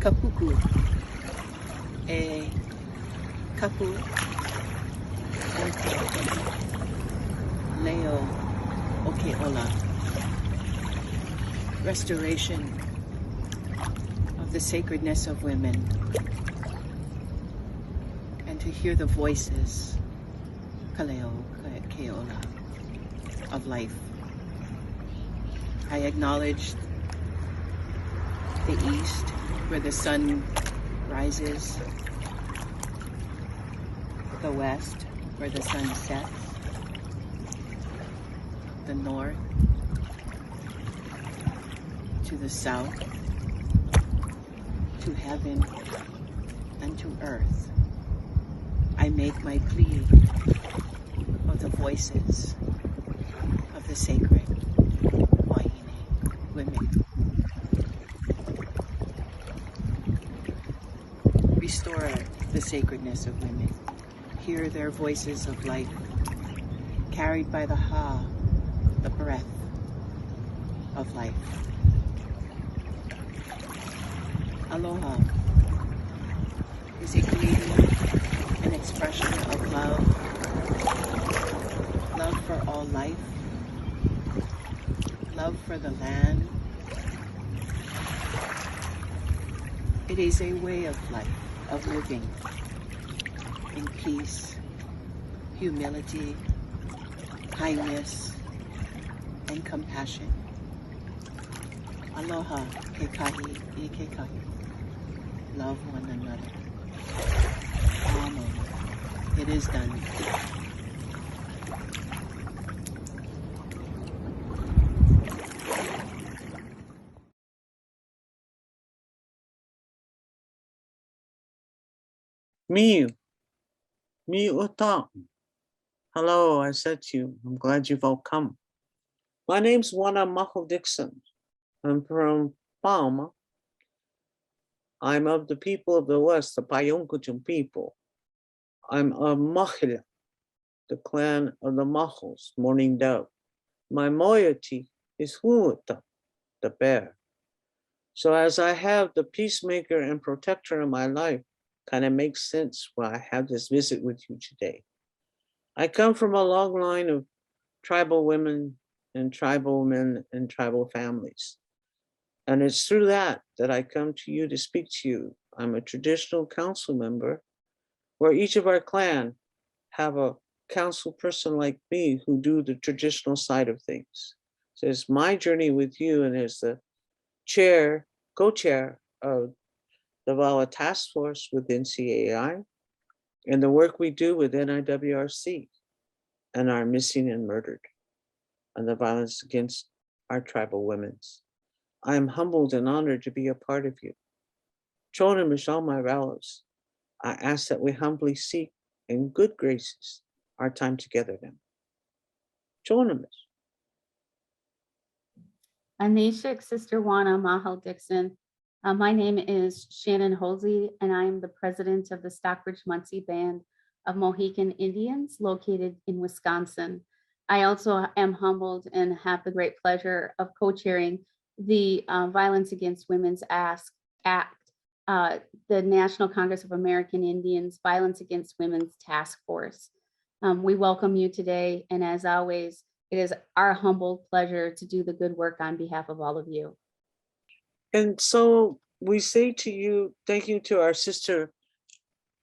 kapuku e kapu oke leo oke ola. Restoration of the sacredness of women, and to hear the voices kaleo ke ola of life. I acknowledge the east, where the sun rises, the west, where the sun sets, the north, to the south, to heaven, and to earth. I make my plea of the voices of the sacred Wahine women. Restore the sacredness of women. Hear their voices of life, carried by the ha, the breath of life. Aloha is a greeting, an expression of love, love for all life, love for the land. It is a way of life, of living in peace, humility, kindness, and compassion. Aloha ke kahi I ke kahi. Love one another. Amen. It is done. Me uta. Hello, I said to you, I'm glad you've all come. My name's Wana Maho Dixon. I'm from Palma. I'm of the people of the West, the Payunkuchum people. I'm a Mahila, the clan of the Mahos, Morning Dove. My moiety is Huuta, the bear. So as I have the peacemaker and protector in my life, kind of makes sense why I have this visit with you today. I come from a long line of tribal women and tribal men and tribal families. And it's through that I come to you to speak to you. I'm a traditional council member where each of our clan have a council person like me who do the traditional side of things. So it's my journey with you, and as the chair, co-chair of the VAWA task force within CAI and the work we do with NIWRC and our missing and murdered and the violence against our tribal women's. I am humbled and honored to be a part of you. Chona Michelle, my relatives, I ask that we humbly seek in good graces our time together now. Chona Michelle. Anishik, Sister Wana Mahal Dixon. My name is Shannon Holsey, and I am the president of the Stockbridge Muncie Band of Mohican Indians located in Wisconsin. I also am humbled and have the great pleasure of co-chairing the Violence Against Women's Act, the National Congress of American Indians Violence Against Women's Task Force. We welcome you today, and as always, it is our humble pleasure to do the good work on behalf of all of you. And so we say to you, thank you to our sister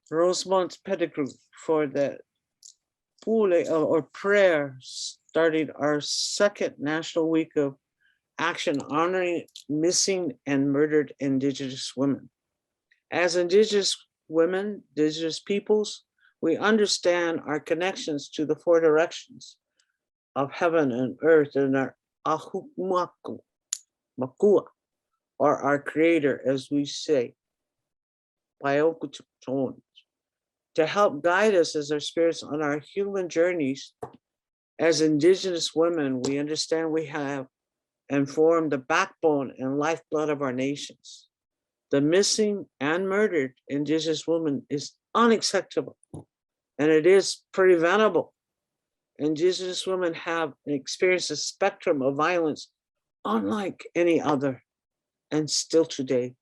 Rosemont Pettigrew for the pule or prayer starting our second National Week of Action honoring missing and murdered Indigenous women. As Indigenous women, Indigenous peoples, we understand our connections to the four directions of heaven and earth and our ahumaku, makua, or our creator, as we say, to help guide us as our spirits on our human journeys. As Indigenous women, we understand we have and form the backbone and lifeblood of our nations. The missing and murdered Indigenous woman is unacceptable, and it is preventable. Indigenous women have experienced a spectrum of violence unlike any other, and still today.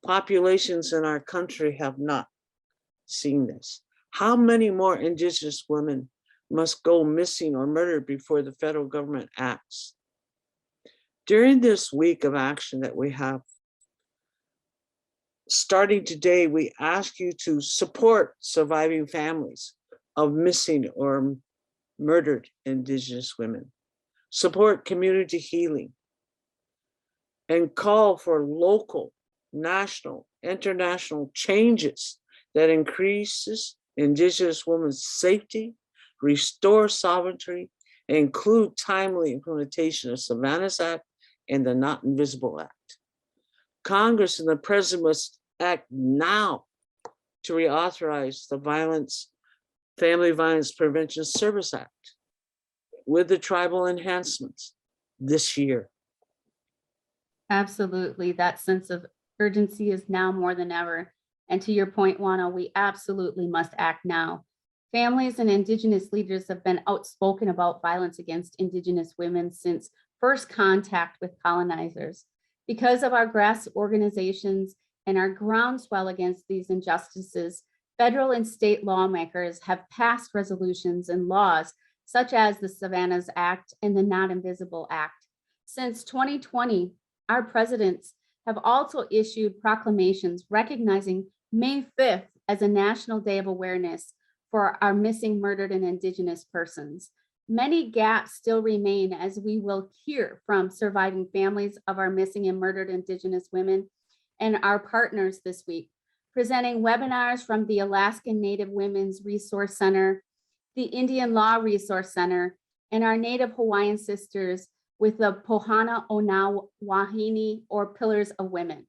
Populations in our country have not seen this. How many more Indigenous women must go missing or murdered before the federal government acts? During this week of action that we have, starting today, we ask you to support surviving families of missing or murdered Indigenous women, support community healing, and call for local, national, international changes that increases Indigenous women's safety, restore sovereignty, and include timely implementation of Savannah's Act and the Not Invisible Act. Congress and the President must act now to reauthorize the Family Violence Prevention Service Act with the tribal enhancements this year. Absolutely. That sense of urgency is now more than ever. And to your point, Juana, we absolutely must act now. Families and Indigenous leaders have been outspoken about violence against Indigenous women since first contact with colonizers. Because of our grass organizations and our groundswell against these injustices, federal and state lawmakers have passed resolutions and laws such as the Savannah's Act and the Not Invisible Act. Since 2020, our presidents have also issued proclamations recognizing May 5th as a National Day of Awareness for our missing, murdered, and Indigenous persons. Many gaps still remain, as we will hear from surviving families of our missing and murdered Indigenous women and our partners this week, presenting webinars from the Alaskan Native Women's Resource Center, the Indian Law Resource Center, and our Native Hawaiian sisters with the Pohana Ona Wahine, or Pillars of Women.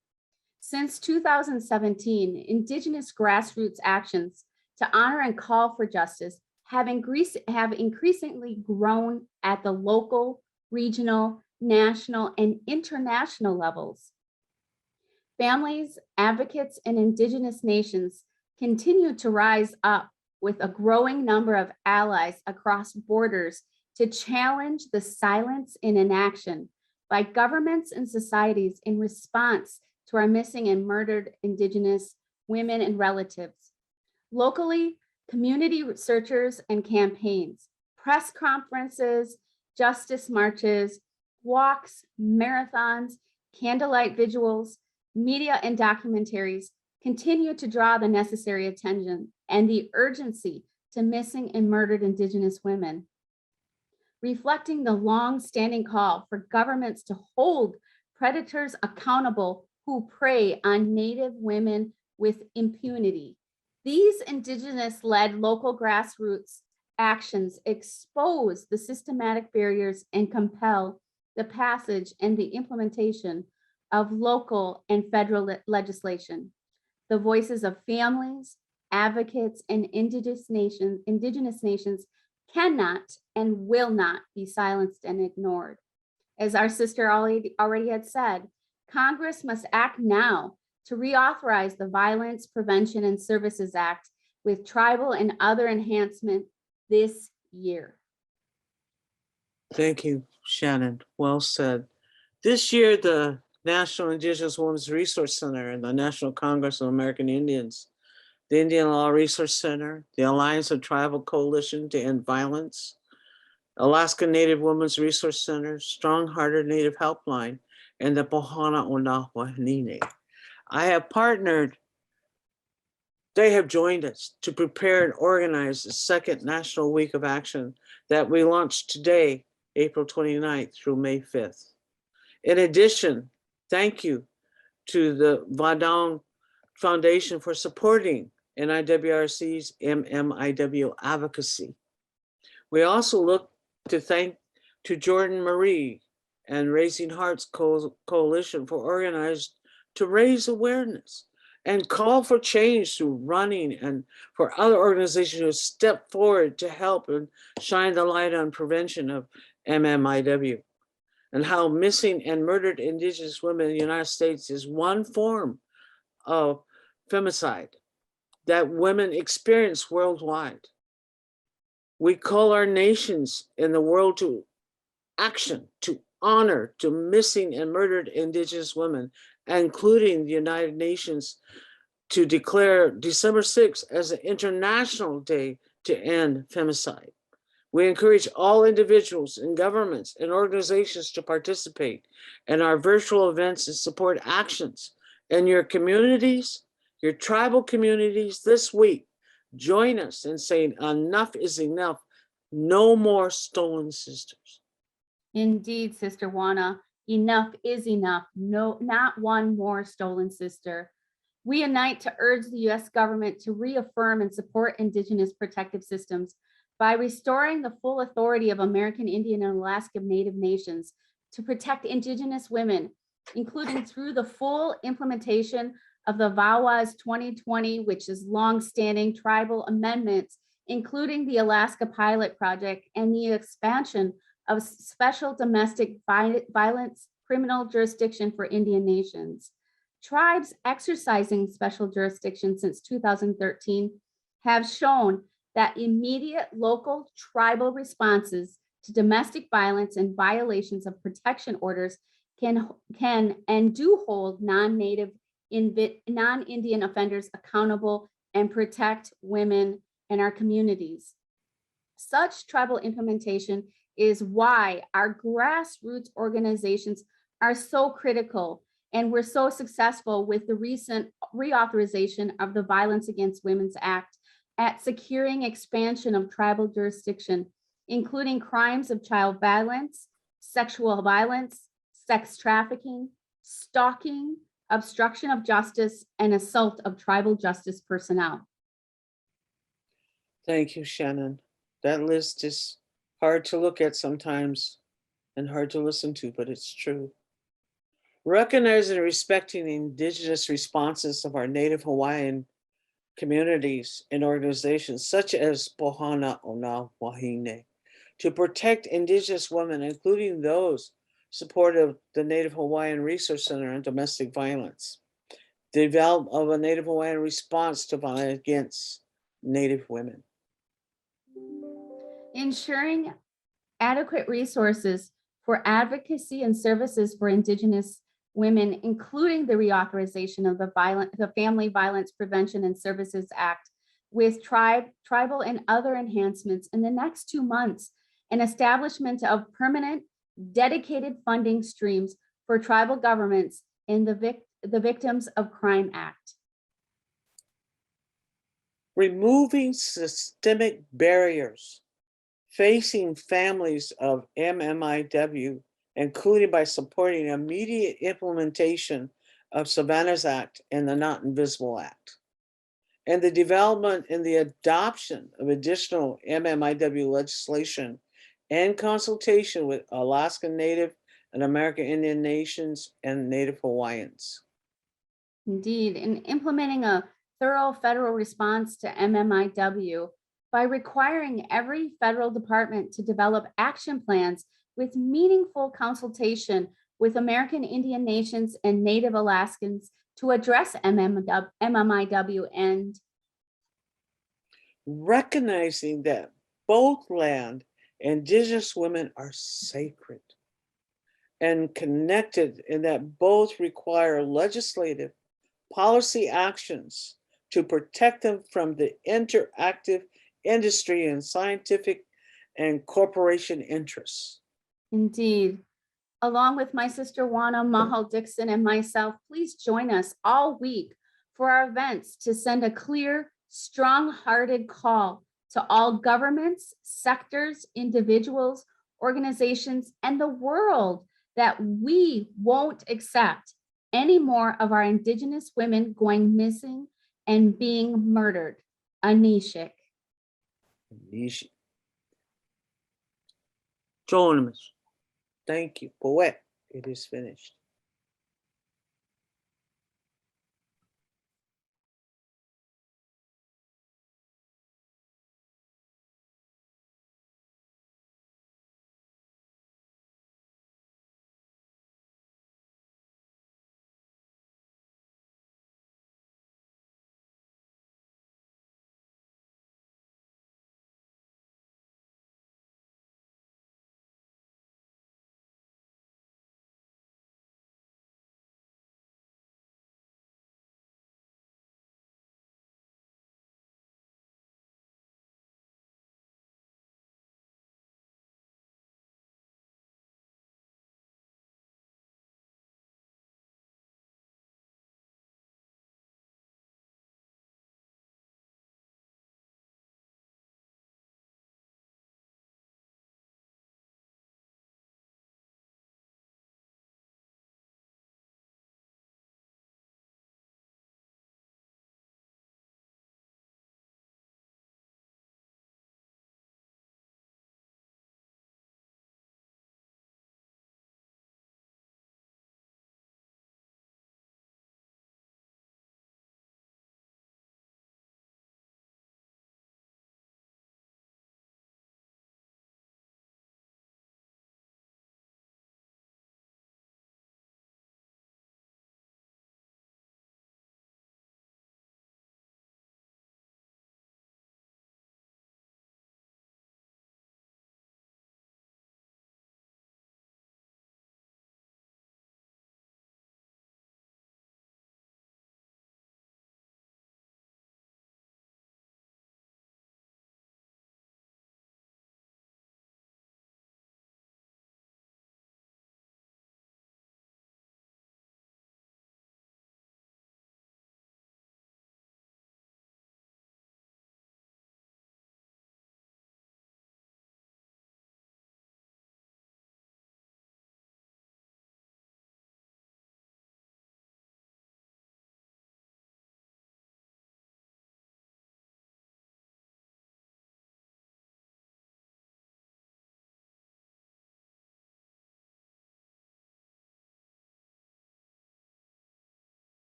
Since 2017, Indigenous grassroots actions to honor and call for justice have increasingly grown at the local, regional, national, and international levels. Families, advocates, and Indigenous nations continue to rise up with a growing number of allies across borders to challenge the silence and inaction by governments and societies in response to our missing and murdered Indigenous women and relatives. Locally, community researchers and campaigns, press conferences, justice marches, walks, marathons, candlelight vigils, media and documentaries continue to draw the necessary attention and the urgency to missing and murdered Indigenous women, reflecting the long-standing call for governments to hold predators accountable who prey on Native women with impunity. These Indigenous-led local grassroots actions expose the systematic barriers and compel the passage and the implementation of local and federal legislation. The voices of families, advocates, and Indigenous nations cannot and will not be silenced and ignored. As our sister already had said, Congress must act now to reauthorize the Violence Prevention and Services Act with tribal and other enhancement this year. Thank you, Shannon. Well said. This year, the National Indigenous Women's Resource Center and the National Congress of American Indians, the Indian Law Resource Center, the Alliance of Tribal Coalition to End Violence, Alaska Native Women's Resource Center, Strong-Hearted Native Helpline, and the Pohana Ona Wahine. I have partnered, they have joined us to prepare and organize the second National Week of Action that we launched today, April 29th through May 5th. In addition, thank you to the Vadong Foundation for supporting NIWRC's MMIW advocacy. We also look to thank to Jordan Marie and Raising Hearts Coalition for organized to raise awareness and call for change through running, and for other organizations who step forward to help and shine the light on prevention of MMIW, and how missing and murdered Indigenous women in the United States is one form of femicide that women experience worldwide. We call our nations in the world to action, to honor to missing and murdered Indigenous women including the United Nations, to declare December 6th as an International Day to end femicide. We encourage all individuals and governments and organizations to participate in our virtual events and support actions in your communities, your tribal communities this week. Join us in saying enough is enough. No more stolen sisters. Indeed, Sister Juana, enough is enough. No, not one more stolen sister. We unite to urge the U.S. government to reaffirm and support Indigenous protective systems by restoring the full authority of American Indian and Alaska Native nations to protect Indigenous women, including through the full implementation of the VAWA's 2020, which is longstanding tribal amendments, including the Alaska Pilot Project and the expansion of special domestic violence criminal jurisdiction for Indian nations. Tribes exercising special jurisdiction since 2013 have shown that immediate local tribal responses to domestic violence and violations of protection orders can and do hold non-Native, non-Indian offenders accountable and protect women in our communities. Such tribal implementation is why our grassroots organizations are so critical, and we're so successful with the recent reauthorization of the Violence Against Women's Act at securing expansion of tribal jurisdiction, including crimes of child violence, sexual violence, sex trafficking, stalking, obstruction of justice, and assault of tribal justice personnel. Thank you, Shannon. That list is hard to look at sometimes and hard to listen to, but it's true. Recognizing and respecting the Indigenous responses of our Native Hawaiian communities and organizations such as Pohana Ona Wahine to protect Indigenous women, including those supportive of the Native Hawaiian Resource Center on domestic violence, the development of a Native Hawaiian response to violence against Native women. Ensuring adequate resources for advocacy and services for Indigenous women, including the reauthorization of the Family Violence Prevention and Services Act with tribal and other enhancements in the next 2 months, and establishment of permanent dedicated funding streams for tribal governments in the Victims of Crime Act. Removing systemic barriers facing families of MMIW, including by supporting immediate implementation of Savannah's Act and the Not Invisible Act, and the development and the adoption of additional MMIW legislation and consultation with Alaska Native and American Indian nations and Native Hawaiians. Indeed, in implementing a thorough federal response to MMIW by requiring every federal department to develop action plans with meaningful consultation with American Indian nations and Native Alaskans to address MMIW, and recognizing that both land and Indigenous women are sacred and connected, and that both require legislative policy actions to protect them from the interactive industry and scientific and corporation interests. Indeed. Along with my sister Juana Mahal Dixon and myself, please join us all week for our events to send a clear, strong-hearted call to all governments, sectors, individuals, organizations, and the world that we won't accept any more of our Indigenous women going missing and being murdered. Anishik. Jonas, thank you. Poet, it is finished.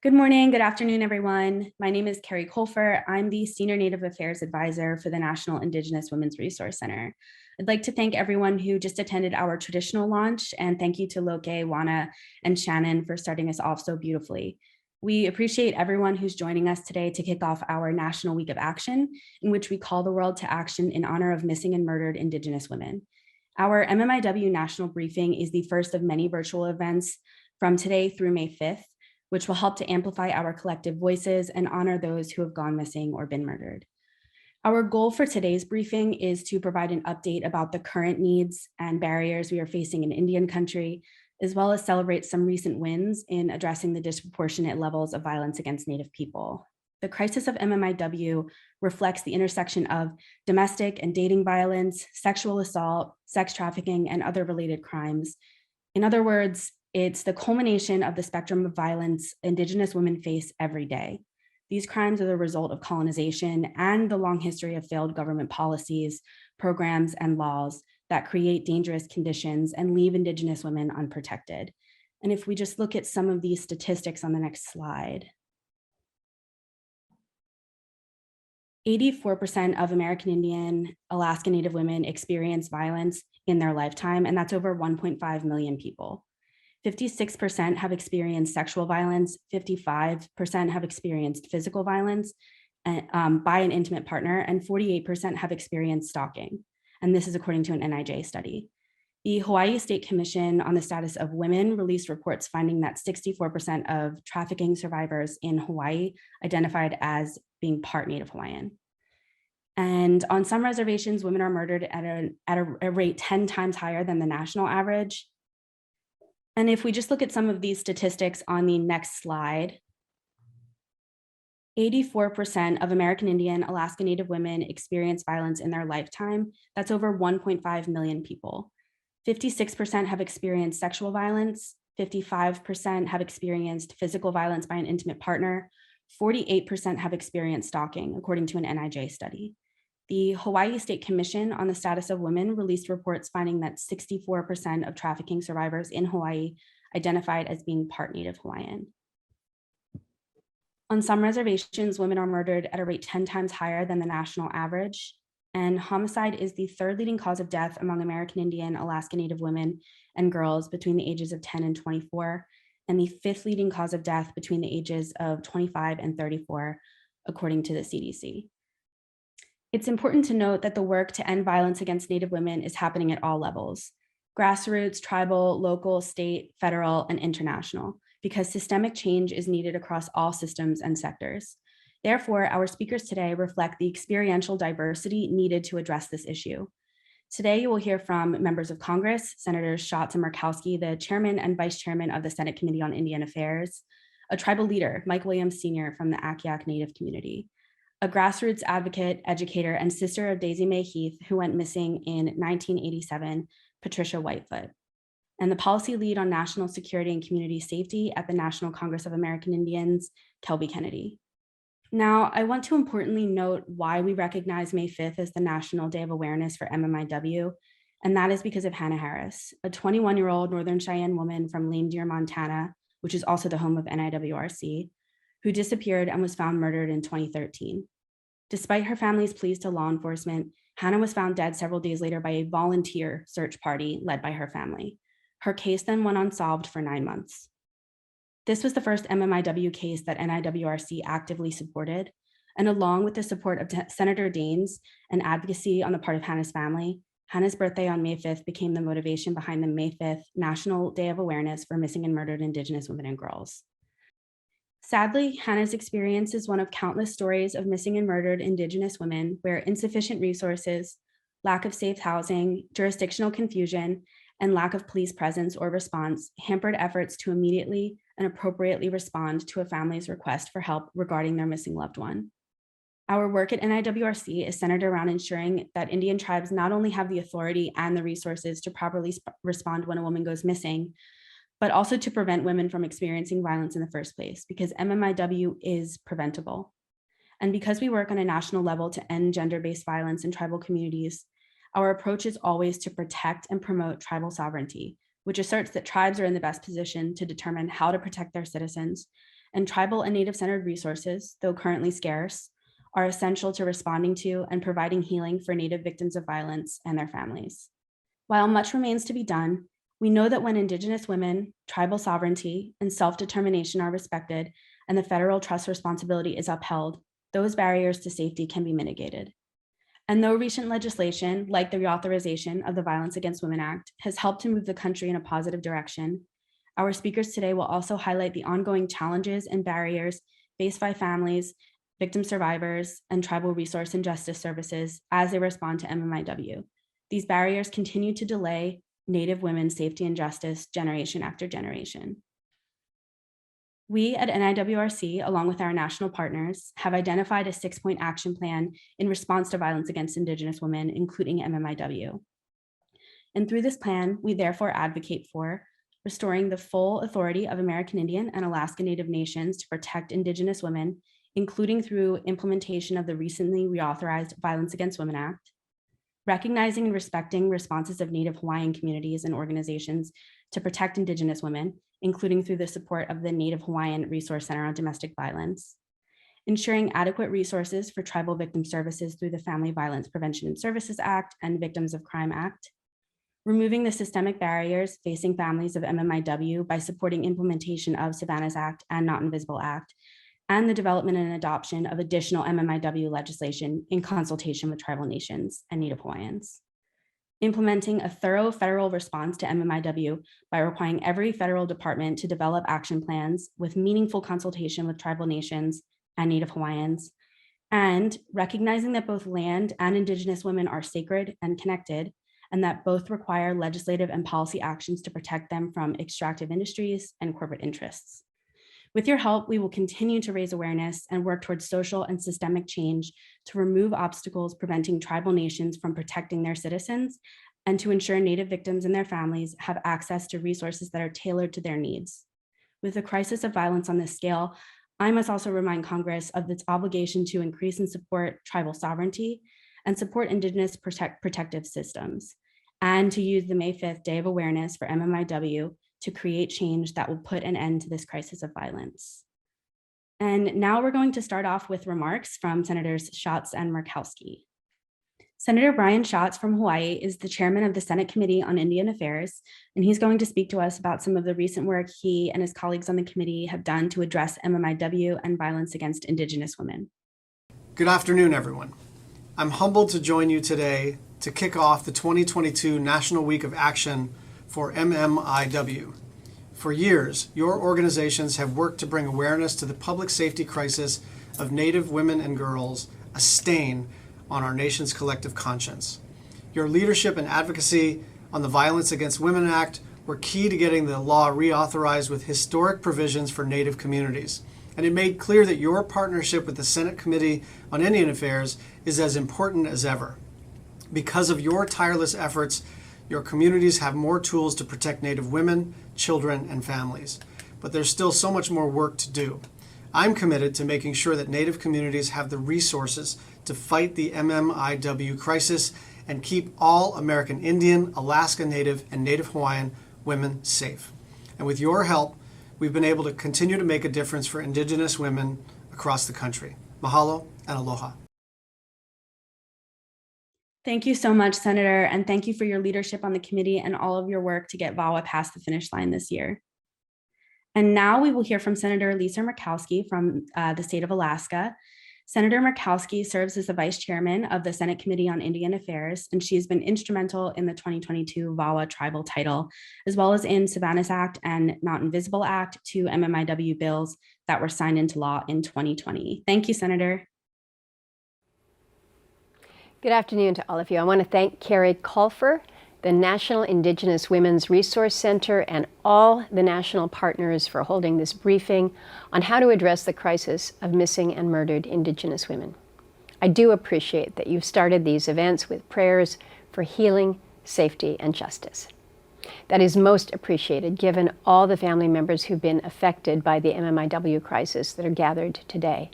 Good morning, good afternoon, everyone. My name is Carrie Colfer. I'm the Senior Native Affairs Advisor for the National Indigenous Women's Resource Center. I'd like to thank everyone who just attended our traditional launch, and thank you to Loke, Juana, and Shannon for starting us off so beautifully. We appreciate everyone who's joining us today to kick off our National Week of Action, in which we call the world to action in honor of missing and murdered Indigenous women. Our MMIW National Briefing is the first of many virtual events from today through May 5th, which will help to amplify our collective voices and honor those who have gone missing or been murdered. Our goal for today's briefing is to provide an update about the current needs and barriers we are facing in Indian country, as well as celebrate some recent wins in addressing the disproportionate levels of violence against Native people. The crisis of MMIW reflects the intersection of domestic and dating violence, sexual assault, sex trafficking, and other related crimes. In other words, it's the culmination of the spectrum of violence Indigenous women face every day. These crimes are the result of colonization and the long history of failed government policies, programs, and laws that create dangerous conditions and leave Indigenous women unprotected. And if we just look at some of these statistics on the next slide, 84% of American Indian, Alaska Native women experience violence in their lifetime, and that's over 1.5 million people. 56% have experienced sexual violence, 55% have experienced physical violence by an intimate partner, and 48% have experienced stalking. And this is according to an NIJ study. The Hawaii State Commission on the Status of Women released reports finding that 64% of trafficking survivors in Hawaii identified as being part Native Hawaiian. And on some reservations, women are murdered at a rate 10 times higher than the national average. And if we just look at some of these statistics on the next slide, 84% of American Indian, Alaska Native women experience violence in their lifetime. That's over 1.5 million people. 56% have experienced sexual violence. 55% have experienced physical violence by an intimate partner. 48% have experienced stalking, according to an NIJ study. The Hawaii State Commission on the Status of Women released reports finding that 64% of trafficking survivors in Hawaii identified as being part Native Hawaiian. On some reservations, women are murdered at a rate 10 times higher than the national average, and homicide is the third leading cause of death among American Indian, Alaska Native women and girls between the ages of 10 and 24, and the fifth leading cause of death between the ages of 25 and 34, according to the CDC. It's important to note that the work to end violence against Native women is happening at all levels: grassroots, tribal, local, state, federal, and international, because systemic change is needed across all systems and sectors. Therefore, our speakers today reflect the experiential diversity needed to address this issue. Today, you will hear from members of Congress, Senators Schatz and Murkowski, the chairman and vice chairman of the Senate Committee on Indian Affairs, a tribal leader, Mike Williams Sr. from the Akiak Native community, a grassroots advocate, educator, and sister of Daisy Mae Heath, who went missing in 1987, Patricia Whitefoot, and the policy lead on national security and community safety at the National Congress of American Indians, Kelby Kennedy. Now, I want to importantly note why we recognize May 5th as the National Day of Awareness for MMIW, and that is because of Hannah Harris, a 21-year-old Northern Cheyenne woman from Lame Deer, Montana, which is also the home of NIWRC, who disappeared and was found murdered in 2013. Despite her family's pleas to law enforcement, Hannah was found dead several days later by a volunteer search party led by her family. Her case then went unsolved for 9 months. This was the first MMIW case that NIWRC actively supported, and along with the support of Senator Daines and advocacy on the part of Hannah's family, Hannah's birthday on May 5th became the motivation behind the May 5th National Day of Awareness for Missing and Murdered Indigenous Women and Girls. Sadly, Hannah's experience is one of countless stories of missing and murdered Indigenous women where insufficient resources, lack of safe housing, jurisdictional confusion, and lack of police presence or response hampered efforts to immediately and appropriately respond to a family's request for help regarding their missing loved one. Our work at NIWRC is centered around ensuring that Indian tribes not only have the authority and the resources to properly respond when a woman goes missing, but also to prevent women from experiencing violence in the first place, because MMIW is preventable. And because we work on a national level to end gender-based violence in tribal communities, our approach is always to protect and promote tribal sovereignty, which asserts that tribes are in the best position to determine how to protect their citizens and tribal and Native-centered resources, though currently scarce, are essential to responding to and providing healing for Native victims of violence and their families. While much remains to be done, we know that when Indigenous women, tribal sovereignty, and self-determination are respected and the federal trust responsibility is upheld, those barriers to safety can be mitigated. And though recent legislation, like the reauthorization of the Violence Against Women Act, has helped to move the country in a positive direction, our speakers today will also highlight the ongoing challenges and barriers faced by families, victim survivors, and tribal resource and justice services as they respond to MMIW. These barriers continue to delay Native women's safety and justice generation after generation. We at NIWRC, along with our national partners, have identified a 6-point action plan in response to violence against Indigenous women, including MMIW. And through this plan, we therefore advocate for restoring the full authority of American Indian and Alaska Native nations to protect Indigenous women, including through implementation of the recently reauthorized Violence Against Women Act, recognizing and respecting responses of Native Hawaiian communities and organizations to protect Indigenous women, including through the support of the Native Hawaiian Resource Center on Domestic Violence, ensuring adequate resources for tribal victim services through the Family Violence Prevention and Services Act and Victims of Crime Act, removing the systemic barriers facing families of MMIW by supporting implementation of Savannah's Act and Not Invisible Act, and the development and adoption of additional MMIW legislation in consultation with tribal nations and Native Hawaiians. Implementing a thorough federal response to MMIW by requiring every federal department to develop action plans with meaningful consultation with tribal nations and Native Hawaiians, and recognizing that both land and Indigenous women are sacred and connected, and that both require legislative and policy actions to protect them from extractive industries and corporate interests. With your help, we will continue to raise awareness and work towards social and systemic change to remove obstacles preventing tribal nations from protecting their citizens and to ensure Native victims and their families have access to resources that are tailored to their needs. With the crisis of violence on this scale, I must also remind Congress of its obligation to increase and support tribal sovereignty and support Indigenous protective systems, and to use the May 5th Day of Awareness for MMIW to create change that will put an end to this crisis of violence. And now we're going to start off with remarks from Senators Schatz and Murkowski. Senator Brian Schatz from Hawaii is the chairman of the Senate Committee on Indian Affairs, and he's going to speak to us about some of the recent work he and his colleagues on the committee have done to address MMIW and violence against Indigenous women. Good afternoon, everyone. I'm humbled to join you today to kick off the 2022 National Week of Action for MMIW. For years, your organizations have worked to bring awareness to the public safety crisis of Native women and girls, a stain on our nation's collective conscience. Your leadership and advocacy on the Violence Against Women Act were key to getting the law reauthorized with historic provisions for Native communities. And it made clear that your partnership with the Senate Committee on Indian Affairs is as important as ever. Because of your tireless efforts, your communities have more tools to protect Native women, children, and families. But there's still so much more work to do. I'm committed to making sure that Native communities have the resources to fight the MMIW crisis and keep all American Indian, Alaska Native, and Native Hawaiian women safe. And with your help, we've been able to continue to make a difference for Indigenous women across the country. Mahalo and aloha. Thank you so much, Senator, and thank you for your leadership on the committee and all of your work to get VAWA past the finish line this year. And now we will hear from Senator Lisa Murkowski from the state of Alaska. Senator Murkowski serves as the vice chairman of the Senate Committee on Indian Affairs, and she has been instrumental in the 2022 VAWA tribal title, as well as in Savannah's Act and Not Invisible Act, two MMIW bills that were signed into law in 2020. Thank you, Senator. Good afternoon to all of you. I want to thank Carrie Colfer, the National Indigenous Women's Resource Center, and all the national partners for holding this briefing on how to address the crisis of missing and murdered Indigenous women. I do appreciate that you've started these events with prayers for healing, safety, and justice. That is most appreciated given all the family members who've been affected by the MMIW crisis that are gathered today.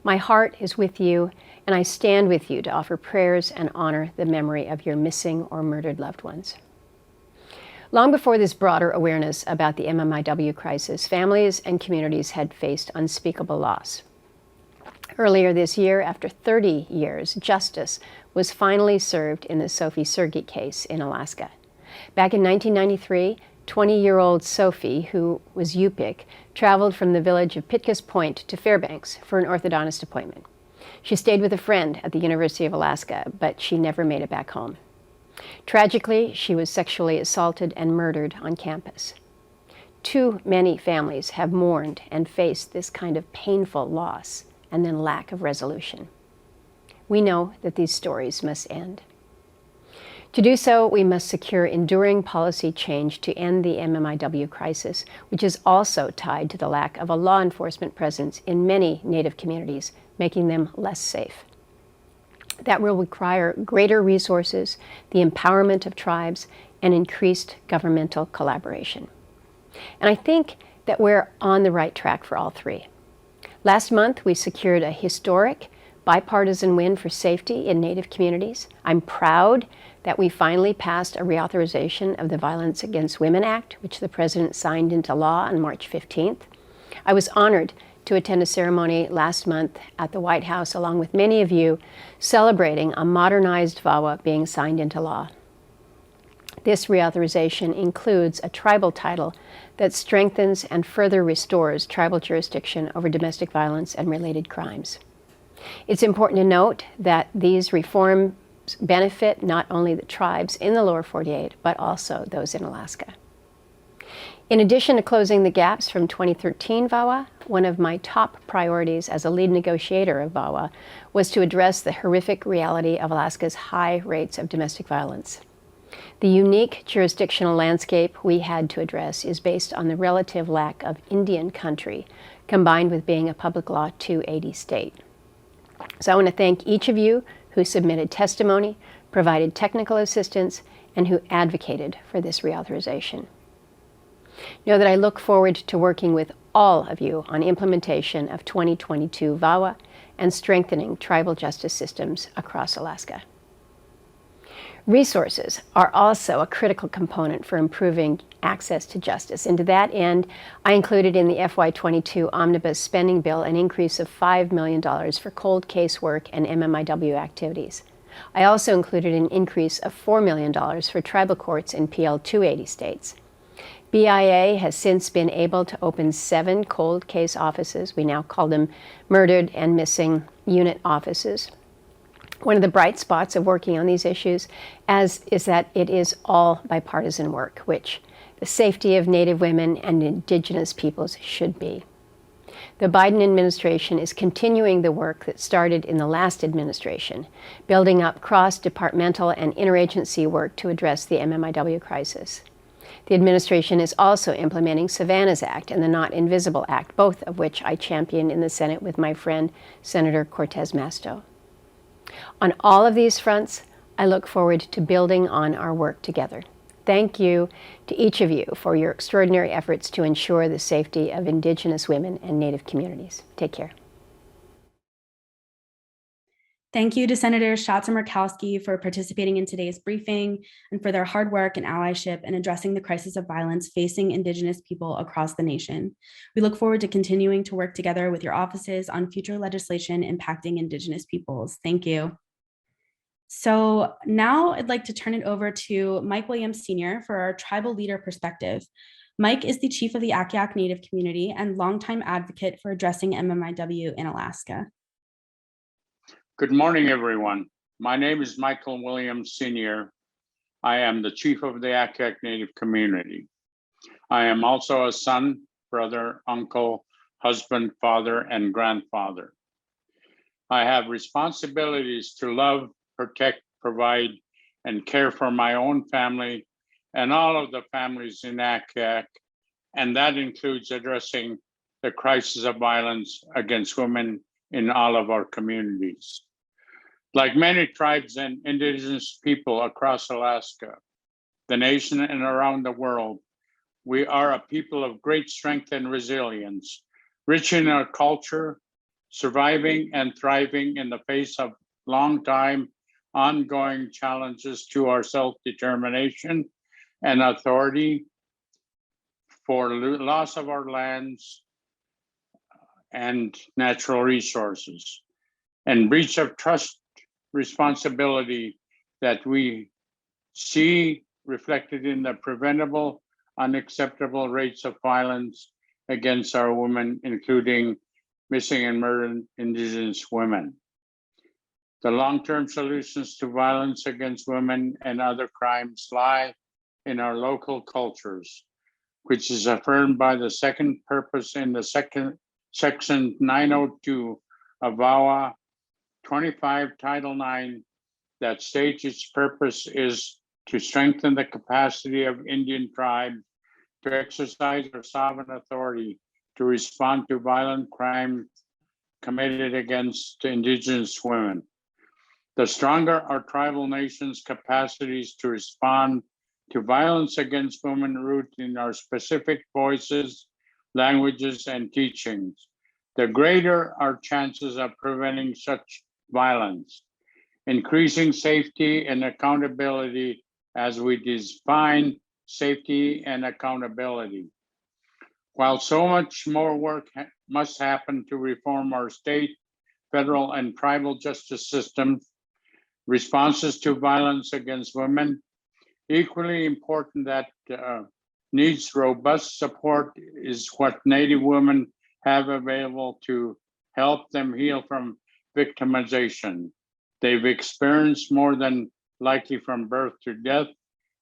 My heart is with you, and I stand with you to offer prayers and honor the memory of your missing or murdered loved ones. Long before this broader awareness about the MMIW crisis, families and communities had faced unspeakable loss. Earlier this year, after 30 years, justice was finally served in the Sophie Sergey case in Alaska. Back in 1993, 20-year-old Sophie, who was Yupik, traveled from the village of Pitkas Point to Fairbanks for an orthodontist appointment. She stayed with a friend at the University of Alaska, but she never made it back home. Tragically, she was sexually assaulted and murdered on campus. Too many families have mourned and faced this kind of painful loss and then lack of resolution. We know that these stories must end. To do so, we must secure enduring policy change to end the MMIW crisis, which is also tied to the lack of a law enforcement presence in many Native communities, making them less safe. That will require greater resources, the empowerment of tribes, and increased governmental collaboration. And I think that we're on the right track for all three. Last month, we secured a historic bipartisan win for safety in Native communities. I'm proud that we finally passed a reauthorization of the Violence Against Women Act, which the President signed into law on March 15th. I was honored to attend a ceremony last month at the White House, along with many of you, celebrating a modernized VAWA being signed into law. This reauthorization includes a tribal title that strengthens and further restores tribal jurisdiction over domestic violence and related crimes. It's important to note that these reforms benefit not only the tribes in the lower 48, but also those in Alaska. In addition to closing the gaps from 2013 VAWA, one of my top priorities as a lead negotiator of VAWA was to address the horrific reality of Alaska's high rates of domestic violence. The unique jurisdictional landscape we had to address is based on the relative lack of Indian country, combined with being a Public Law 280 state. So I want to thank each of you who submitted testimony, provided technical assistance, and who advocated for this reauthorization. Know that I look forward to working with all of you on implementation of 2022 VAWA and strengthening tribal justice systems across Alaska. Resources are also a critical component for improving access to justice, and to that end, I included in the FY22 Omnibus Spending Bill an increase of $5 million for cold case work and MMIW activities. I also included an increase of $4 million for tribal courts in PL 280 states. BIA has since been able to open 7 cold case offices. We now call them murdered and missing unit offices. One of the bright spots of working on these issues is that it is all bipartisan work, which the safety of Native women and Indigenous peoples should be. The Biden administration is continuing the work that started in the last administration, building up cross-departmental and interagency work to address the MMIW crisis. The administration is also implementing Savannah's Act and the Not Invisible Act, both of which I championed in the Senate with my friend, Senator Cortez Masto. On all of these fronts, I look forward to building on our work together. Thank you to each of you for your extraordinary efforts to ensure the safety of Indigenous women and Native communities. Take care. Thank you to Senators Schatz and Murkowski for participating in today's briefing and for their hard work and allyship in addressing the crisis of violence facing Indigenous people across the nation. We look forward to continuing to work together with your offices on future legislation impacting Indigenous peoples. Thank you. So now I'd like to turn it over to Mike Williams Sr. for our tribal leader perspective. Mike is the chief of the Akiak Native community and longtime advocate for addressing MMIW in Alaska. Good morning, everyone. My name is Michael Williams Sr. I am the chief of the Akiak Native community. I am also a son, brother, uncle, husband, father, and grandfather. I have responsibilities to love, protect, provide, and care for my own family and all of the families in Akiak, and that includes addressing the crisis of violence against women in all of our communities. Like many tribes and Indigenous people across Alaska, the nation and around the world, we are a people of great strength and resilience, rich in our culture, surviving and thriving in the face of long time ongoing challenges to our self-determination and authority for loss of our lands and natural resources, and breach of trust responsibility that we see reflected in the preventable, unacceptable rates of violence against our women, including missing and murdered Indigenous women. The long-term solutions to violence against women and other crimes lie in our local cultures, which is affirmed by the second purpose in the section 902 of VAWA 25 Title 9, that states its purpose is to strengthen the capacity of Indian tribes to exercise their sovereign authority to respond to violent crime committed against Indigenous women. The stronger our tribal nations' capacities to respond to violence against women rooted in our specific voices, languages, and teachings, the greater our chances of preventing such violence, increasing safety and accountability as we define safety and accountability. While so much more work must happen to reform our state, federal, and tribal justice systems, responses to violence against women, equally important that needs robust support is what Native women have available to help them heal from victimization. They've experienced more than likely from birth to death,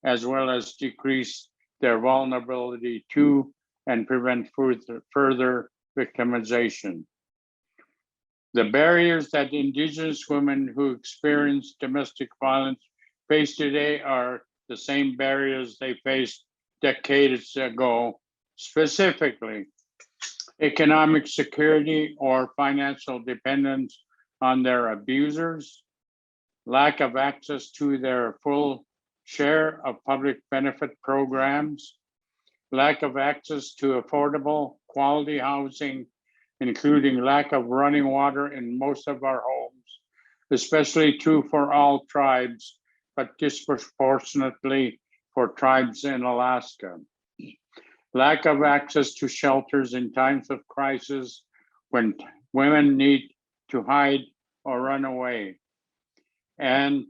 as well as decrease their vulnerability to and prevent further victimization. The barriers that Indigenous women who experience domestic violence face today are the same barriers they faced decades ago, specifically economic security or financial dependence on their abusers, lack of access to their full share of public benefit programs, lack of access to affordable quality housing, including lack of running water in most of our homes, especially true for all tribes, but disproportionately for tribes in Alaska. Lack of access to shelters in times of crisis when women need to hide or run away, and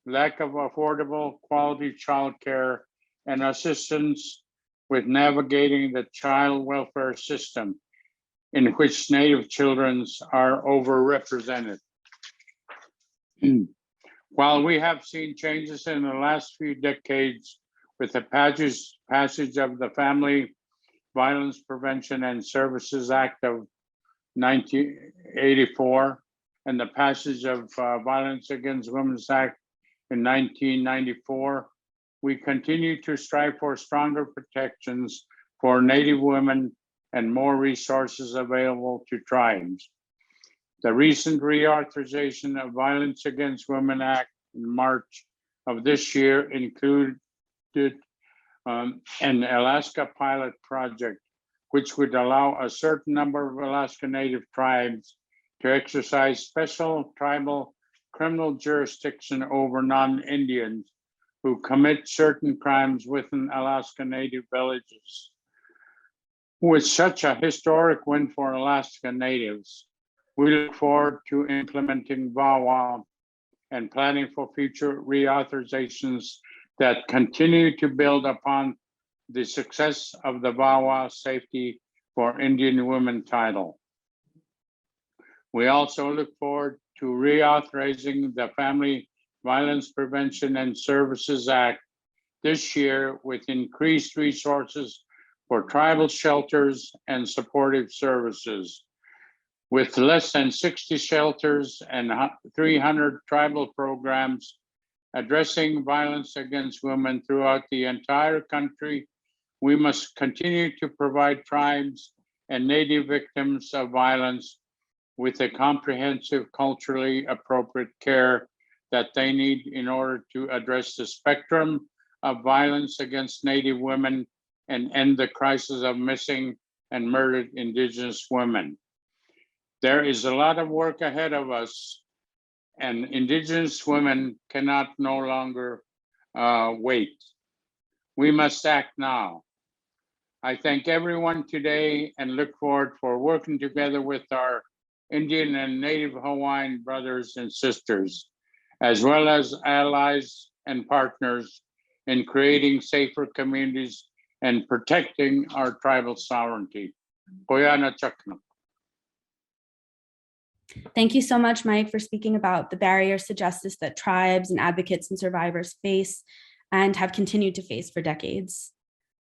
lack of affordable quality childcare and assistance with navigating the child welfare system, in which Native children are overrepresented. While we have seen changes in the last few decades with the passage of the Family Violence Prevention and Services Act of 1984 and the passage of Violence Against Women's Act in 1994, we continue to strive for stronger protections for Native women and more resources available to tribes. The recent reauthorization of Violence Against Women Act in March of this year included an Alaska pilot project, which would allow a certain number of Alaska Native tribes to exercise special tribal criminal jurisdiction over non-Indians who commit certain crimes within Alaska Native villages. With such a historic win for Alaska Natives, we look forward to implementing VAWA and planning for future reauthorizations that continue to build upon the success of the VAWA Safety for Indian Women title. We also look forward to reauthorizing the Family Violence Prevention and Services Act this year with increased resources for tribal shelters and supportive services. With less than 60 shelters and 300 tribal programs addressing violence against women throughout the entire country, we must continue to provide tribes and Native victims of violence with a comprehensive, culturally appropriate care that they need in order to address the spectrum of violence against Native women and end the crisis of missing and murdered Indigenous women. There is a lot of work ahead of us, and Indigenous women cannot no longer wait. We must act now. I thank everyone today and look forward for working together with our Indian and Native Hawaiian brothers and sisters, as well as allies and partners in creating safer communities and protecting our tribal sovereignty. Koyana Chakna. Thank you so much, Mike, for speaking about the barriers to justice that tribes and advocates and survivors face and have continued to face for decades.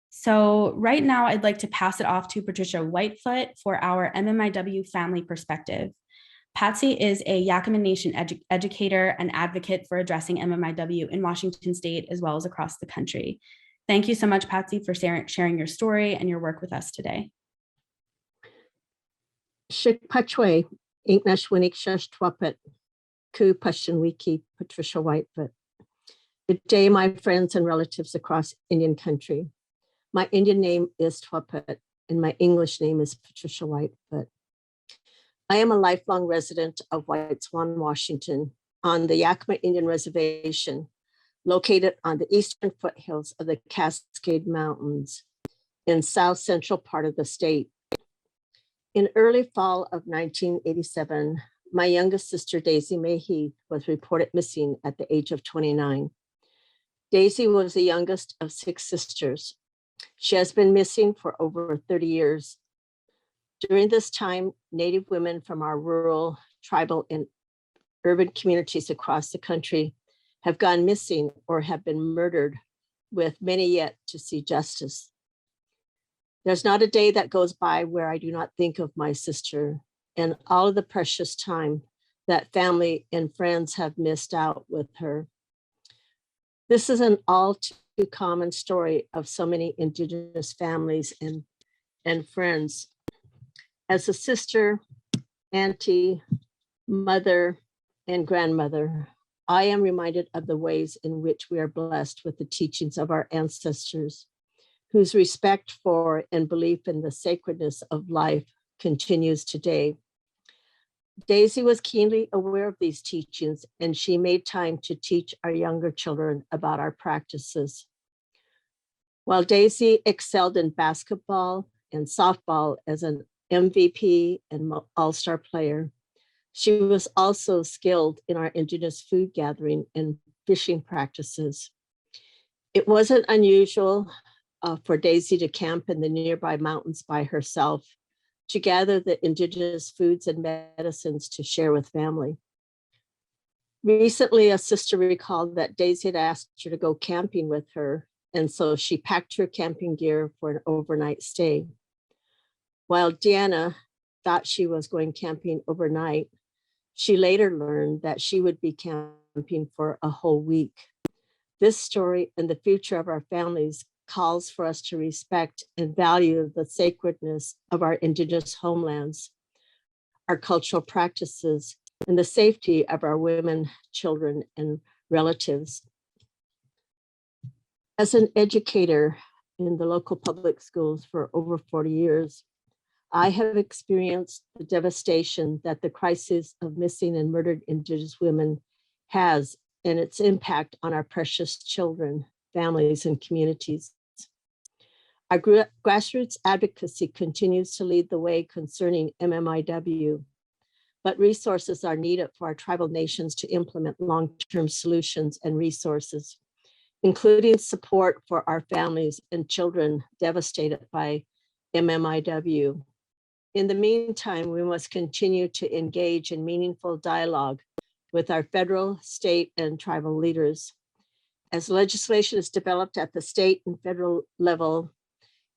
So right now, I'd like to pass it off to Patricia Whitefoot for our MMIW family perspective. Patsy is a Yakama Nation educator and advocate for addressing MMIW in Washington State, as well as across the country. Thank you so much, Patsy, for sharing your story and your work with us today. Shik Pachwe, Inknash Winnik Shash Twapet, Ku Pashin Wiki, Patricia Whitefoot. Good day, my friends and relatives across Indian country. My Indian name is Twapet, and my English name is Patricia Whitefoot. I am a lifelong resident of White Swan, Washington, on the Yakama Indian Reservation, located on the eastern foothills of the Cascade Mountains in south central part of the state. In early fall of 1987, my youngest sister, Daisy Mayhew, was reported missing at the age of 29. Daisy was the youngest of 6 sisters. She has been missing for over 30 years. During this time, Native women from our rural, tribal, and urban communities across the country have gone missing or have been murdered, with many yet to see justice. There's not a day that goes by where I do not think of my sister and all of the precious time that family and friends have missed out with her. This is an all too common story of so many Indigenous families and friends. As a sister, auntie, mother, and grandmother, I am reminded of the ways in which we are blessed with the teachings of our ancestors, whose respect for and belief in the sacredness of life continues today. Daisy was keenly aware of these teachings, and she made time to teach our younger children about our practices. While Daisy excelled in basketball and softball as an MVP and all-star player, she was also skilled in our Indigenous food gathering and fishing practices. It wasn't unusual for Daisy to camp in the nearby mountains by herself to gather the Indigenous foods and medicines to share with family. Recently, a sister recalled that Daisy had asked her to go camping with her, and so she packed her camping gear for an overnight stay. While Deanna thought she was going camping overnight, she later learned that she would be camping for a whole week. This story and the future of our families calls for us to respect and value the sacredness of our Indigenous homelands, our cultural practices, and the safety of our women, children, and relatives. As an educator in the local public schools for over 40 years, I have experienced the devastation that the crisis of missing and murdered Indigenous women has and its impact on our precious children, families, and communities. Our grassroots advocacy continues to lead the way concerning MMIW, but resources are needed for our tribal nations to implement long-term solutions and resources, including support for our families and children devastated by MMIW. In the meantime, we must continue to engage in meaningful dialogue with our federal, state, and tribal leaders. As legislation is developed at the state and federal level,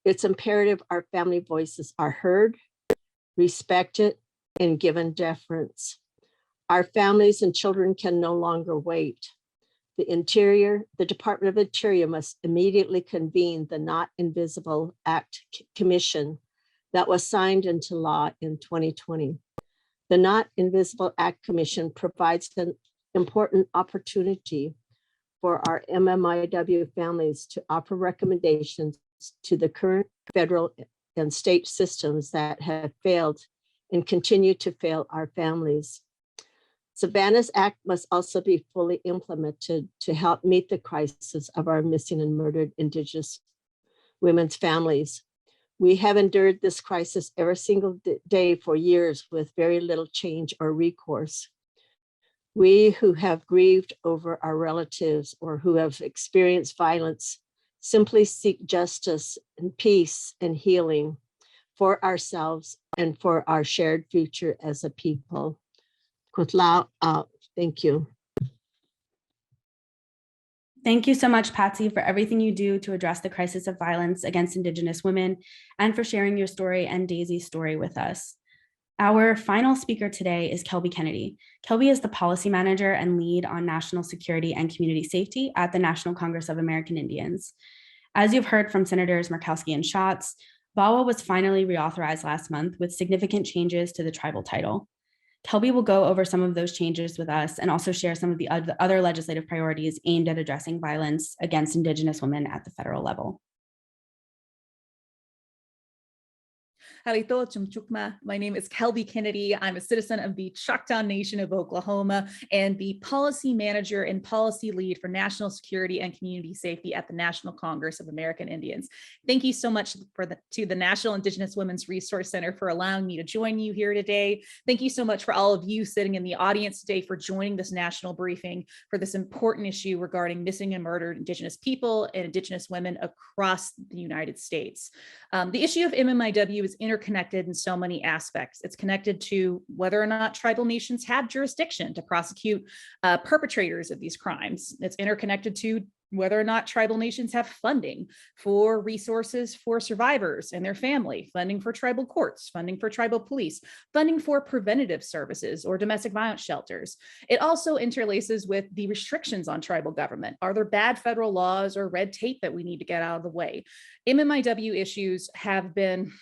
it's imperative our family voices are heard, respected, and given deference. Our families and children can no longer wait. The Department of Interior must immediately convene the Not Invisible Act Commission that was signed into law in 2020. The Not Invisible Act Commission provides an important opportunity for our MMIW families to offer recommendations to the current federal and state systems that have failed and continue to fail our families. Savannah's Act must also be fully implemented to help meet the crisis of our missing and murdered Indigenous women's families. We have endured this crisis every single day for years with very little change or recourse. We who have grieved over our relatives or who have experienced violence simply seek justice and peace and healing for ourselves and for our shared future as a people. Kutlau out. Thank you. Thank you so much, Patsy, for everything you do to address the crisis of violence against Indigenous women and for sharing your story and Daisy's story with us. Our final speaker today is Kelby Kennedy. Kelby is the policy manager and lead on national security and community safety at the National Congress of American Indians. As you've heard from Senators Murkowski and Schatz, VAWA was finally reauthorized last month with significant changes to the tribal title. Kelby will go over some of those changes with us and also share some of the other legislative priorities aimed at addressing violence against Indigenous women at the federal level. Halito Chumchukma. My name is Kelby Kennedy. I'm a citizen of the Choctaw Nation of Oklahoma and the policy manager and policy lead for national security and community safety at the National Congress of American Indians. Thank you so much to the National Indigenous Women's Resource Center for allowing me to join you here today. Thank you so much for all of you sitting in the audience today for joining this national briefing for this important issue regarding missing and murdered Indigenous people and Indigenous women across the United States. The issue of MMIW is interconnected in so many aspects. It's connected to whether or not tribal nations have jurisdiction to prosecute perpetrators of these crimes. It's interconnected to whether or not tribal nations have funding for resources for survivors and their family, funding for tribal courts, funding for tribal police, funding for preventative services or domestic violence shelters. It also interlaces with the restrictions on tribal government. Are there bad federal laws or red tape that we need to get out of the way? MMIW issues have been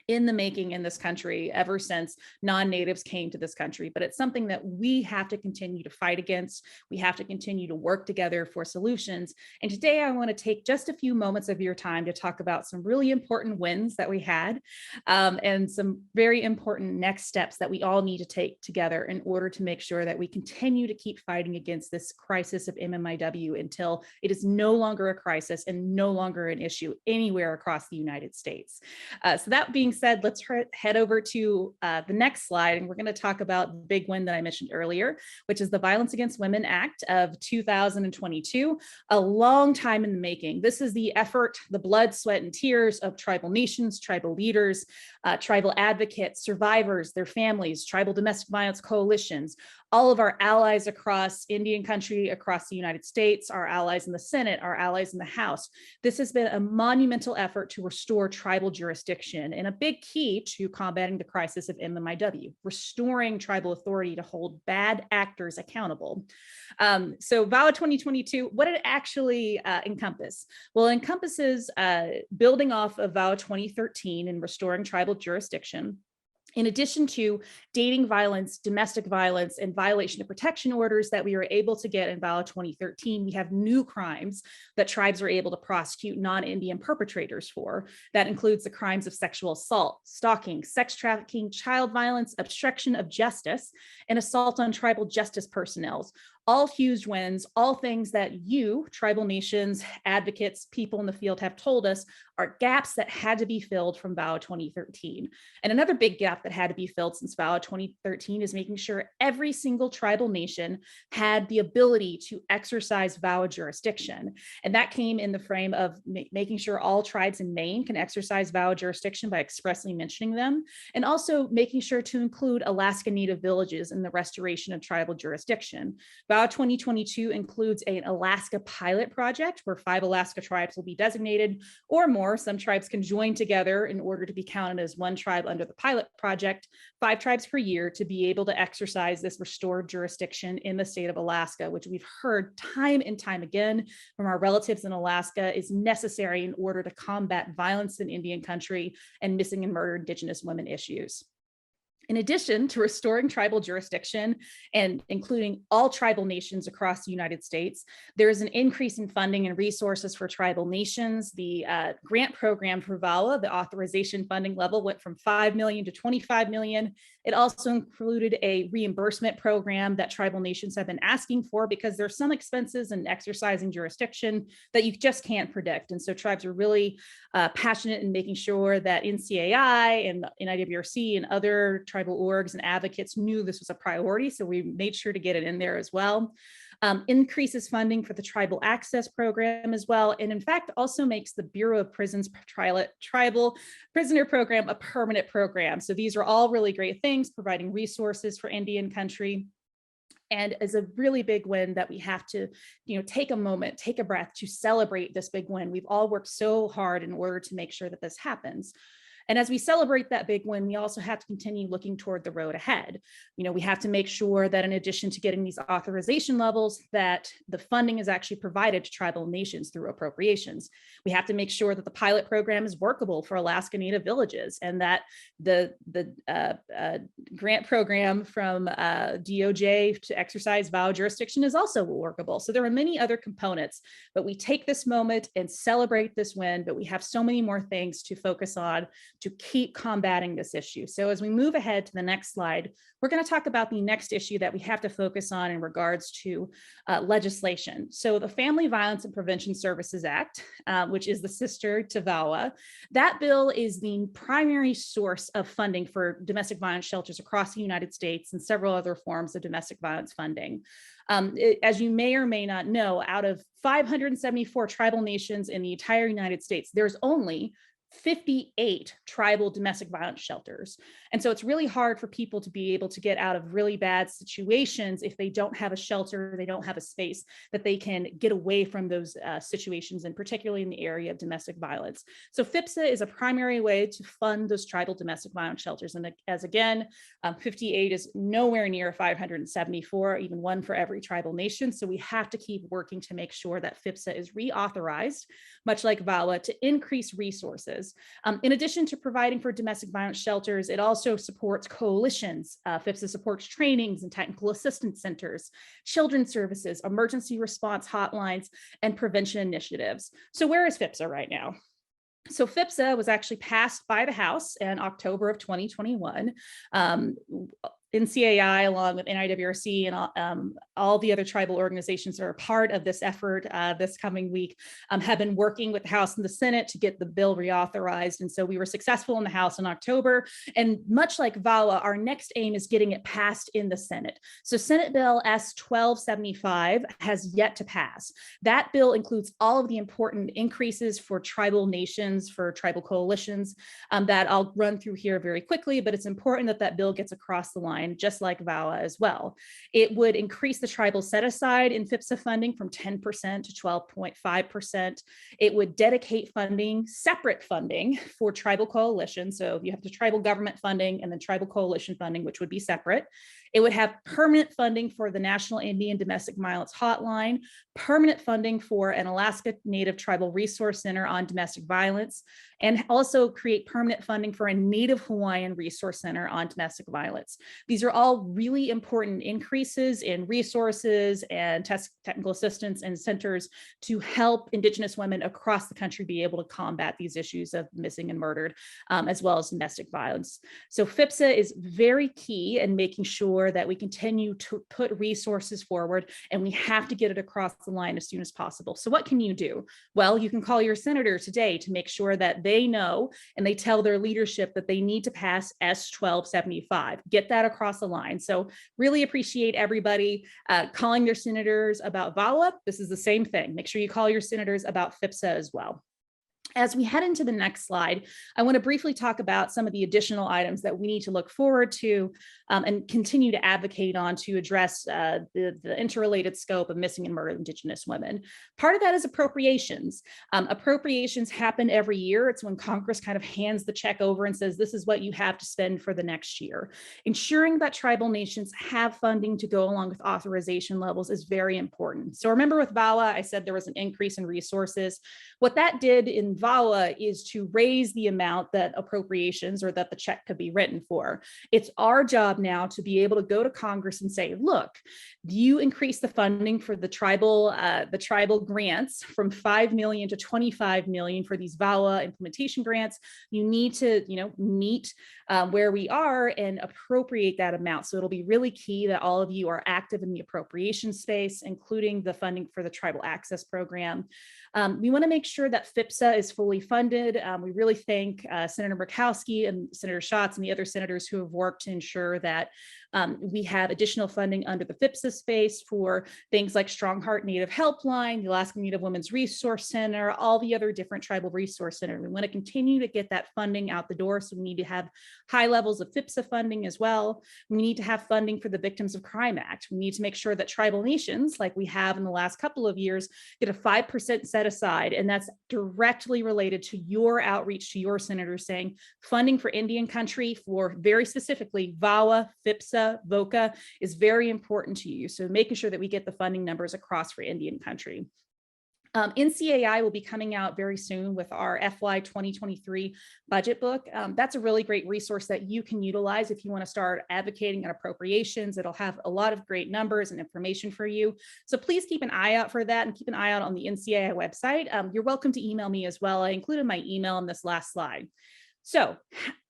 in the making in this country ever since non-natives came to this country, but it's something that we have to continue to fight against. We have to continue to work together for solutions. And today I want to take just a few moments of your time to talk about some really important wins that we had and some very important next steps that we all need to take together in order to make sure that we continue to keep fighting against this crisis of MMIW until it is no longer a crisis and no longer an issue anywhere across the United States. So that being said, let's head over to the next slide, and we're going to talk about the big win that I mentioned earlier, which is the Violence Against Women Act of 2022, a long time in the making. This is the effort, the blood, sweat, and tears of tribal nations, tribal leaders, tribal advocates, survivors, their families, tribal domestic violence coalitions, all of our allies across Indian country, across the United States, our allies in the Senate, our allies in the House. This has been a monumental effort to restore tribal jurisdiction and a big key to combating the crisis of MMIW, restoring tribal authority to hold bad actors accountable. So VAWA 2022, what did it actually encompass? Well, it encompasses building off of VAWA 2013 and restoring tribal jurisdiction. In addition to dating violence, domestic violence, and violation of protection orders that we were able to get in VAWA 2013, we have new crimes that tribes are able to prosecute non-Indian perpetrators for. That includes the crimes of sexual assault, stalking, sex trafficking, child violence, obstruction of justice, and assault on tribal justice personnel. All huge wins, all things that you, tribal nations, advocates, people in the field have told us are gaps that had to be filled from VAWA 2013. And another big gap that had to be filled since VAWA 2013 is making sure every single tribal nation had the ability to exercise VAWA jurisdiction. And that came in the frame of making sure all tribes in Maine can exercise VAWA jurisdiction by expressly mentioning them, and also making sure to include Alaska Native villages in the restoration of tribal jurisdiction. VAWA 2022 includes an Alaska pilot project where 5 Alaska tribes will be designated or more. Some tribes can join together in order to be counted as one tribe under the pilot project, 5 tribes per year to be able to exercise this restored jurisdiction in the state of Alaska, which we've heard time and time again from our relatives in Alaska is necessary in order to combat violence in Indian country and missing and murdered Indigenous women issues. In addition to restoring tribal jurisdiction and including all tribal nations across the United States, there is an increase in funding and resources for tribal nations. The grant program for VAWA, the authorization funding level, went from 5 million to 25 million. It also included a reimbursement program that tribal nations have been asking for because there's some expenses in exercising jurisdiction that you just can't predict. And so tribes are really passionate in making sure that NCAI and NIWRC and other tribal orgs and advocates knew this was a priority. So we made sure to get it in there as well. Increases funding for the Tribal Access Program as well. And in fact, also makes the Bureau of Prisons Tribal Prisoner Program a permanent program. So these are all really great things, providing resources for Indian country. And is a really big win that we have to, take a moment, take a breath to celebrate this big win. We've all worked so hard in order to make sure that this happens. And as we celebrate that big win, we also have to continue looking toward the road ahead. We have to make sure that in addition to getting these authorization levels, that the funding is actually provided to tribal nations through appropriations. We have to make sure that the pilot program is workable for Alaska Native villages, and that the grant program from DOJ to exercise VAWA jurisdiction is also workable. So there are many other components, but we take this moment and celebrate this win, but we have so many more things to focus on to keep combating this issue. So as we move ahead to the next slide, we're going to talk about the next issue that we have to focus on in regards to legislation. So the Family Violence and Prevention Services Act, which is the sister to VAWA, that bill is the primary source of funding for domestic violence shelters across the United States and several other forms of domestic violence funding. As you may or may not know, out of 574 tribal nations in the entire United States, there's only 58 tribal domestic violence shelters. And so it's really hard for people to be able to get out of really bad situations if they don't have a shelter, they don't have a space that they can get away from those situations, and particularly in the area of domestic violence. So FIPSA is a primary way to fund those tribal domestic violence shelters. And as again, 58 is nowhere near 574, even one for every tribal nation. So we have to keep working to make sure that FIPSA is reauthorized, much like VAWA, to increase resources. In addition to providing for domestic violence shelters, it also supports coalitions. FIPSA supports trainings and technical assistance centers, children's services, emergency response hotlines, and prevention initiatives. So where is FIPSA right now? So FIPSA was actually passed by the House in October of 2021. NCAI, along with NIWRC and all the other tribal organizations that are a part of this effort this coming week, have been working with the House and the Senate to get the bill reauthorized. And so we were successful in the House in October. And much like VAWA, our next aim is getting it passed in the Senate. So Senate Bill S-1275 has yet to pass. That bill includes all of the important increases for tribal nations, for tribal coalitions, that I'll run through here very quickly, but it's important that that bill gets across the line, just like VAWA as well. It would increase the tribal set aside in FIPSA funding from 10% to 12.5%. It would dedicate funding, separate funding for tribal coalitions. So you have the tribal government funding and then tribal coalition funding, which would be separate. It would have permanent funding for the National Indian Domestic Violence Hotline, permanent funding for an Alaska Native Tribal Resource Center on domestic violence, and also create permanent funding for a Native Hawaiian Resource Center on domestic violence. These are all really important increases in resources and technical assistance and centers to help Indigenous women across the country be able to combat these issues of missing and murdered, as well as domestic violence. So FIPSA is very key in making sure that we continue to put resources forward, and we have to get it across the line as soon as possible. So what can you do? Well, you can call your senator today to make sure that they know and they tell their leadership that they need to pass S-1275. Get that across the line. So really appreciate everybody calling their senators about VAWA. This is the same thing. Make sure you call your senators about FIPSA as well. As we head into the next slide, I want to briefly talk about some of the additional items that we need to look forward to and continue to advocate on to address the interrelated scope of missing and murdered Indigenous women. Part of that is appropriations. Appropriations happen every year. It's when Congress kind of hands the check over and says, this is what you have to spend for the next year. Ensuring that tribal nations have funding to go along with authorization levels is very important. So remember with VAWA, I said there was an increase in resources. What that did in VAWA VAWA is to raise the amount that appropriations or that the check could be written for. It's our job now to be able to go to Congress and say, look, you increase the funding for the tribal grants from 5 million to 25 million for these VAWA implementation grants. You need to, meet where we are and appropriate that amount. So it'll be really key that all of you are active in the appropriation space, including the funding for the Tribal Access Program. We want to make sure that FIPSA is fully funded. We really thank Senator Murkowski and Senator Schatz and the other senators who have worked to ensure that we have additional funding under the FIPSA space for things like Strong Heart Native Helpline, the Alaska Native Women's Resource Center, all the other different tribal resource centers. We want to continue to get that funding out the door. So we need to have high levels of FIPSA funding as well. We need to have funding for the Victims of Crime Act. We need to make sure that tribal nations, like we have in the last couple of years, get a 5% set aside. And that's directly related to your outreach to your senators saying funding for Indian country for very specifically VAWA, FIPSA, VOCA is very important to you. So making sure that we get the funding numbers across for Indian country. NCAI will be coming out very soon with our FY 2023 budget book. That's a really great resource that you can utilize if you want to start advocating on appropriations. It'll have a lot of great numbers and information for you. So please keep an eye out for that and keep an eye out on the NCAI website. You're welcome to email me as well. I included my email in this last slide. So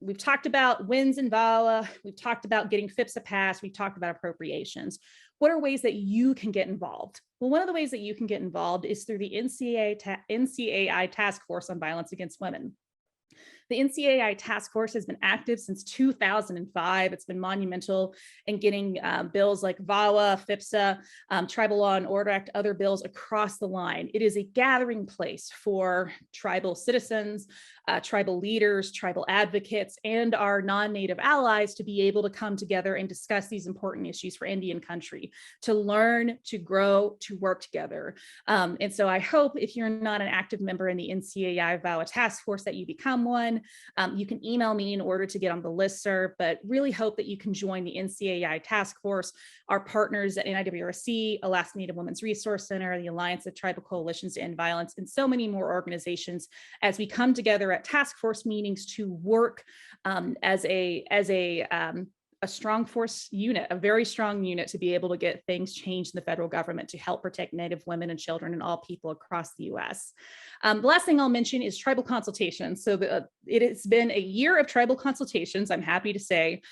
we've talked about wins in VAWA, we've talked about getting FIPSA passed, we've talked about appropriations. What are ways that you can get involved? Well, one of the ways that you can get involved is through the NCAI Task Force on Violence Against Women. The NCAI task force has been active since 2005. It's been monumental in getting bills like VAWA, FIPSA, Tribal Law and Order Act, other bills across the line. It is a gathering place for tribal citizens, tribal leaders, tribal advocates, and our non-Native allies to be able to come together and discuss these important issues for Indian country, to learn, to grow, to work together. And so I hope if you're not an active member in the NCAI VAWA task force that you become one. You can email me in order to get on the listserv, but really hope that you can join the NCAI task force, our partners at NIWRC, Alaska Native Women's Resource Center, the Alliance of Tribal Coalitions to End Violence, and so many more organizations as we come together at task force meetings to work as a strong force unit, a very strong unit to be able to get things changed in the federal government to help protect Native women and children and all people across the US. The last thing I'll mention is tribal consultations. So it has been a year of tribal consultations, I'm happy to say.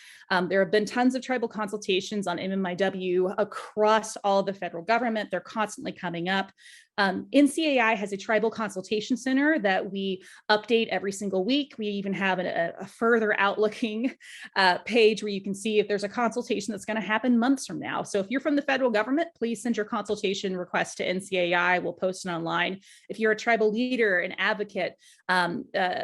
There have been tons of tribal consultations on MMIW across all the federal government. They're constantly coming up. NCAI has a tribal consultation center that we update every single week. We even have a further outlooking page where you can see if there's a consultation that's going to happen months from now. So if you're from the federal government, please send your consultation request to NCAI. We'll post it online. If you're a tribal leader, an advocate,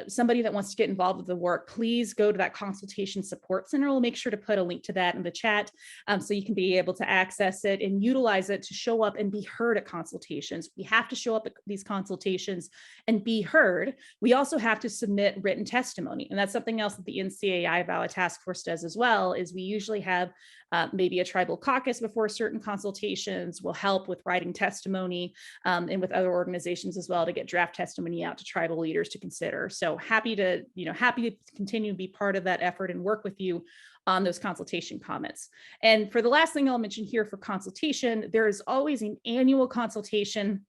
somebody that wants to get involved with the work, please go to that consultation support center. We'll make sure to put a link to that in the chat so you can be able to access it and utilize it to show up and be heard at consultations. We have to show up at these consultations and be heard. We also have to submit written testimony. And that's something else that the NCAI VAWA task force does as well, is we usually have maybe a tribal caucus before certain consultations. We'll help with writing testimony and with other organizations as well to get draft testimony out to tribal leaders to consider. So happy to continue to be part of that effort and work with you on those consultation comments. And for the last thing I'll mention here for consultation, there is always an annual consultation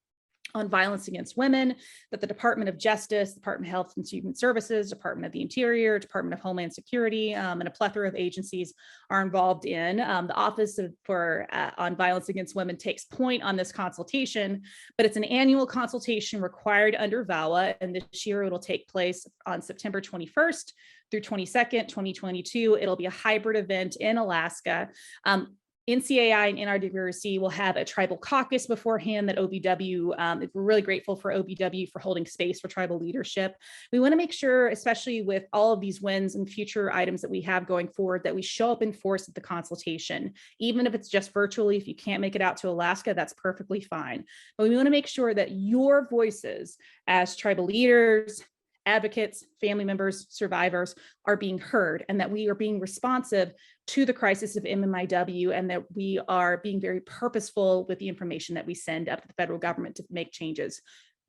on violence against women that the Department of Justice, Department of Health and Human Services, Department of the Interior, Department of Homeland Security, and a plethora of agencies are involved in. The Office on Violence Against Women takes point on this consultation, but it's an annual consultation required under VAWA, and this year it'll take place on September 21st through 22nd, 2022. It'll be a hybrid event in Alaska. NCAI and NIWRC will have a tribal caucus beforehand that OBW, we're really grateful for OBW for holding space for tribal leadership. We want to make sure, especially with all of these wins and future items that we have going forward, that we show up in force at the consultation. Even if it's just virtually, if you can't make it out to Alaska, that's perfectly fine. But we want to make sure that your voices as tribal leaders, advocates, family members, survivors are being heard, and that we are being responsive to the crisis of MMIW, and that we are being very purposeful with the information that we send up to the federal government to make changes.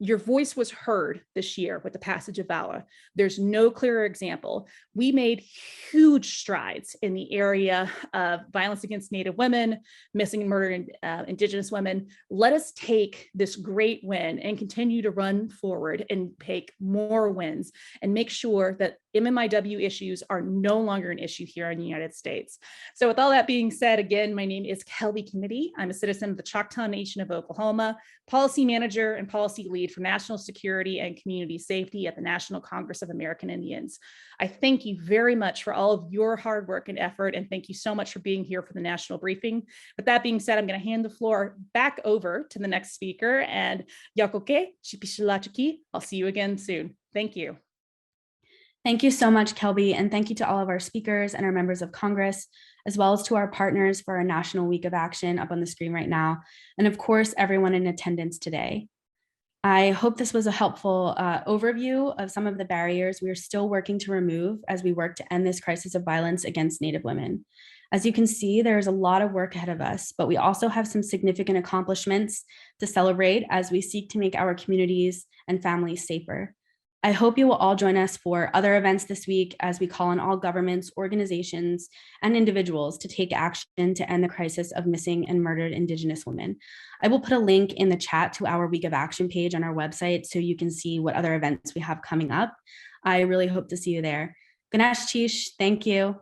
Your voice was heard this year with the passage of VAWA. There's no clearer example. We made huge strides in the area of violence against Native women, missing and murdered Indigenous women. Let us take this great win and continue to run forward and take more wins and make sure that MMIW issues are no longer an issue here in the United States. So with all that being said, again, my name is Kelby Kennedy. I'm a citizen of the Choctaw Nation of Oklahoma, policy manager and policy lead for national security and community safety at the National Congress of American Indians. I thank you very much for all of your hard work and effort, and thank you so much for being here for the national briefing. With that being said, I'm going to hand the floor back over to the next speaker, and Yakoke Chipishilachuki. I'll see you again soon. Thank you. Thank you so much, Kelby, and thank you to all of our speakers and our members of Congress, as well as to our partners for our National Week of Action up on the screen right now, and of course, everyone in attendance today. I hope this was a helpful overview of some of the barriers we are still working to remove as we work to end this crisis of violence against Native women. As you can see, there is a lot of work ahead of us, but we also have some significant accomplishments to celebrate as we seek to make our communities and families safer. I hope you will all join us for other events this week as we call on all governments, organizations, and individuals to take action to end the crisis of missing and murdered Indigenous women. I will put a link in the chat to our Week of Action page on our website so you can see what other events we have coming up. I really hope to see you there. Ganesh Chish, thank you.